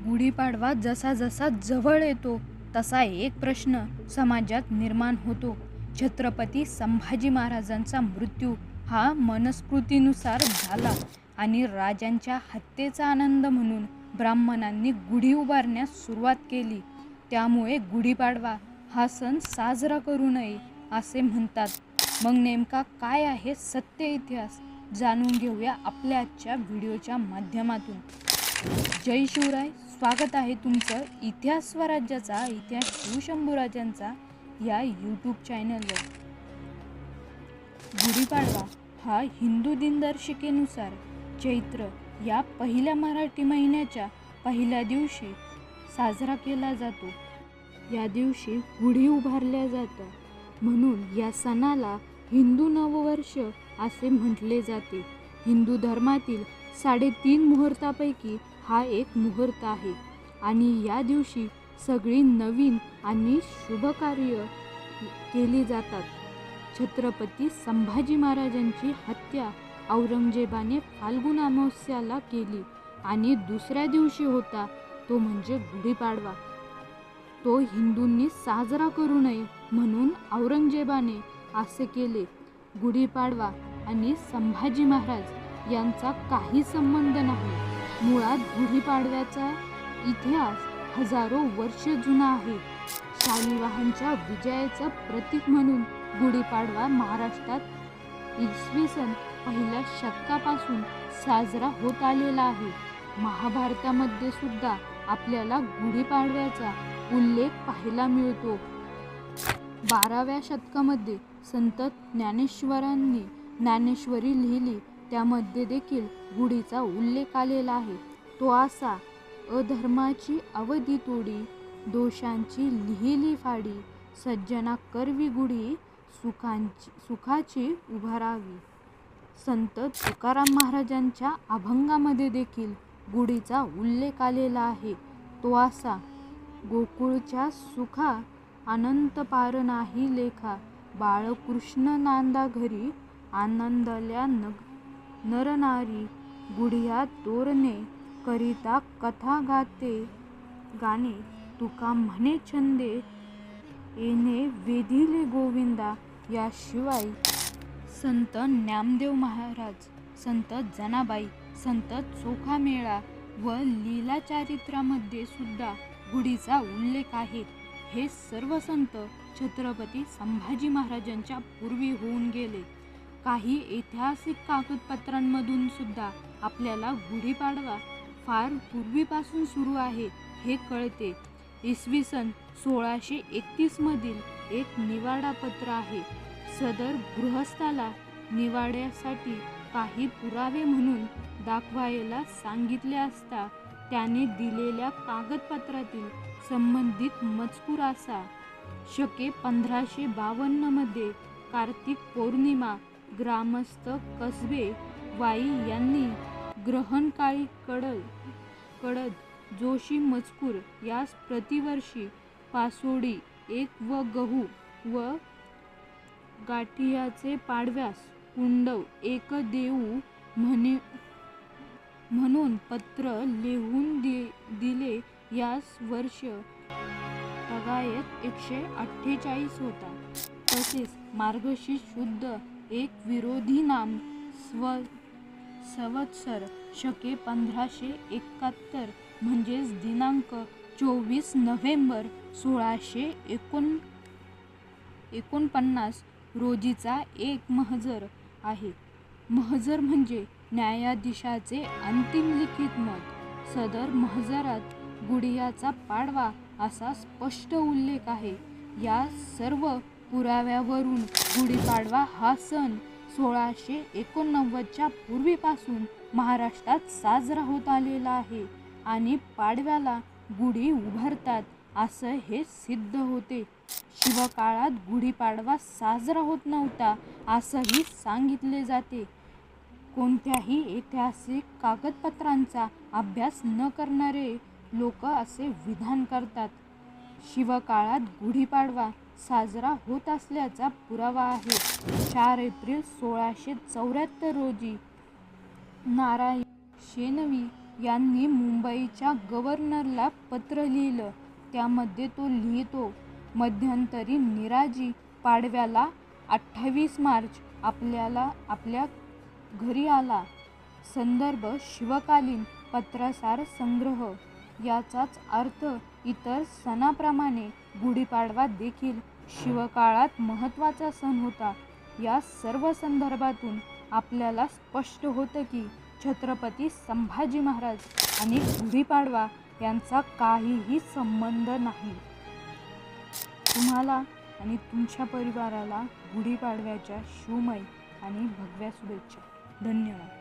गुढीपाडवा जसा जसा जवळ येतो तसा एक प्रश्न समाजात निर्माण होतो. छत्रपती संभाजी महाराजांचा मृत्यू हा मनुस्मृतीनुसार झाला आणि राजांच्या हत्येचा आनंद म्हणून ब्राह्मणांनी गुढी उभारण्यास सुरुवात केली. त्यामुळे गुढीपाडवा हा सण साजरा करू नये असे म्हणतात. मग नेमका काय आहे सत्य इतिहास जाणून घेऊया आपल्या आजच्या व्हिडिओच्या माध्यमातून. जय शिवराय. स्वागत आहे तुमचं इतिहास स्वराज्याचा इतिहास शिवशंभूराजांचा या यूट्यूब चॅनलवर. गुढीपाडवा हा हिंदू दिनदर्शिकेनुसार चैत्र या पहिल्या मराठी महिन्याच्या पहिल्या दिवशी साजरा केला जातो. या दिवशी गुढी उभारल्या जातं म्हणून या सणाला हिंदू नववर्ष असे म्हटले जाते. हिंदू धर्मातील 3.5 मुहूर्तापैकी हा एक मुहूर्त आहे आणि या दिवशी सगळी नवीन आणि शुभ कार्य केली जातात. छत्रपती संभाजी महाराजांची हत्या औरंगजेबाने फाल्गुन अमावस्याला केली आणि दुसऱ्या दिवशी होता तो म्हणजे गुढीपाडवा. तो हिंदूंनी साजरा करू नये म्हणून औरंगजेबाने असे केले. गुढीपाडवा आणि संभाजी महाराज यांचा काही संबंध नाही. मुळात गुढीपाडव्याचा इतिहास हजारो वर्ष जुना आहे. शालिवाहनांच्या विजयाचं प्रतीक म्हणून गुढीपाडवा महाराष्ट्रात इसवी सन पहिल्या शतकापासून साजरा होत आलेला आहे. महाभारतामध्ये सुद्धा आपल्याला गुढीपाडव्याचा उल्लेख पाहायला मिळतो. 12व्या शतकामध्ये संत ज्ञानेश्वरांनी ज्ञानेश्वरी लिहिली, त्यामध्ये देखील गुढीचा उल्लेख आलेला आहे. तो असा: अधर्माची अवधी तोडी, दोषांची लिहिली फाडी, सज्जना करवी गुढी, सुखाची उभारावी. संत तुकाराम महाराजांच्या अभंगामध्ये देखील गुढीचा उल्लेख आलेला आहे. तो असा: गोकुळच्या सुखा, अनंत पार नाही लेखा, बाळकृष्ण नांदा घरी, आनंदल्या नरनारी, गुढिया तोरणे करिता कथा गाणे, तुका म्हणे छंदे, येणे वेधिले गोविंदा. याशिवाय संत ज्ञानदेव महाराज, संत जनाबाई, संत चोखामेळा व लीलाचारित्रामध्ये सुद्धा गुढीचा उल्लेख आहे. हे सर्व संत छत्रपती संभाजी महाराजांच्या पूर्वी होऊन गेले. काही ऐतिहासिक कागदपत्रांमधून सुद्धा आपल्याला गुढीपाडवा फार पूर्वीपासून सुरू आहे हे कळते. इसवी सन 1631 मधील एक निवाडापत्र आहे. सदर गृहस्थाला निवाड्यासाठी काही पुरावे म्हणून दाखवायला सांगितले असता त्याने दिलेल्या कागदपत्रातील संबंधित मजकूर असा: शके 1552 मध्ये कार्तिक पौर्णिमा, ग्रामस्थ कसबे वाई यांनी ग्रहणकाळी कडद जोशी मजकूर यास प्रतिवर्षी पासोडी 1 व गहू व गाठियाचे पाडव्यास कुंडव 1 देऊ म्हणून पत्र लिहून दिले. यास वर्ष तगायत 148 होता. तसेच मार्गशीर्ष शुद्ध 1 विरोधी नाम संवत्सर शके 1571 म्हणजेच दिनांक 24 नोव्हेंबर 1649 रोजीचा एक महजर आहे. महजर म्हणजे न्यायाधीशाचे अंतिम लिखित मत. सदर महजरात गुढियाचा पाडवा असा स्पष्ट उल्लेख आहे. या सर्व पुराव्यावरून गुढीपाडवा हा सण 1689च्या पूर्वीपासून महाराष्ट्रात साजरा होत आलेला आहे आणि पाडव्याला गुढी उभारतात असं हे सिद्ध होते. शिवकाळात गुढीपाडवा साजरा होत नव्हता असंही सांगितले जाते. कोणत्याही ऐतिहासिक कागदपत्रांचा अभ्यास न करणारे लोक असे विधान करतात. शिवकाळात गुढीपाडवा साजरा होत असल्याचा पुरावा आहे. 4 एप्रिल 1674 रोजी नारायण शेणवी यांनी मुंबईच्या गव्हर्नरला पत्र लिहिलं. त्यामध्ये तो लिहितो, मध्यंतरी निराजी पाडव्याला 28 मार्च आपल्या घरी आला. संदर्भ शिवकालीन पत्रसार संग्रह. याचाच अर्थ इतर सणाप्रमाणे गुढीपाडवा देखील शिवकाळात महत्त्वाचा सण होता. या सर्व संदर्भातून आपल्याला स्पष्ट होतं की छत्रपती संभाजी महाराज आणि गुढीपाडवा यांचा काहीही संबंध नाही. तुम्हाला आणि तुमच्या परिवाराला गुढीपाडव्याच्या शिवमय आणि भगव्या शुभेच्छा. धन्यवाद.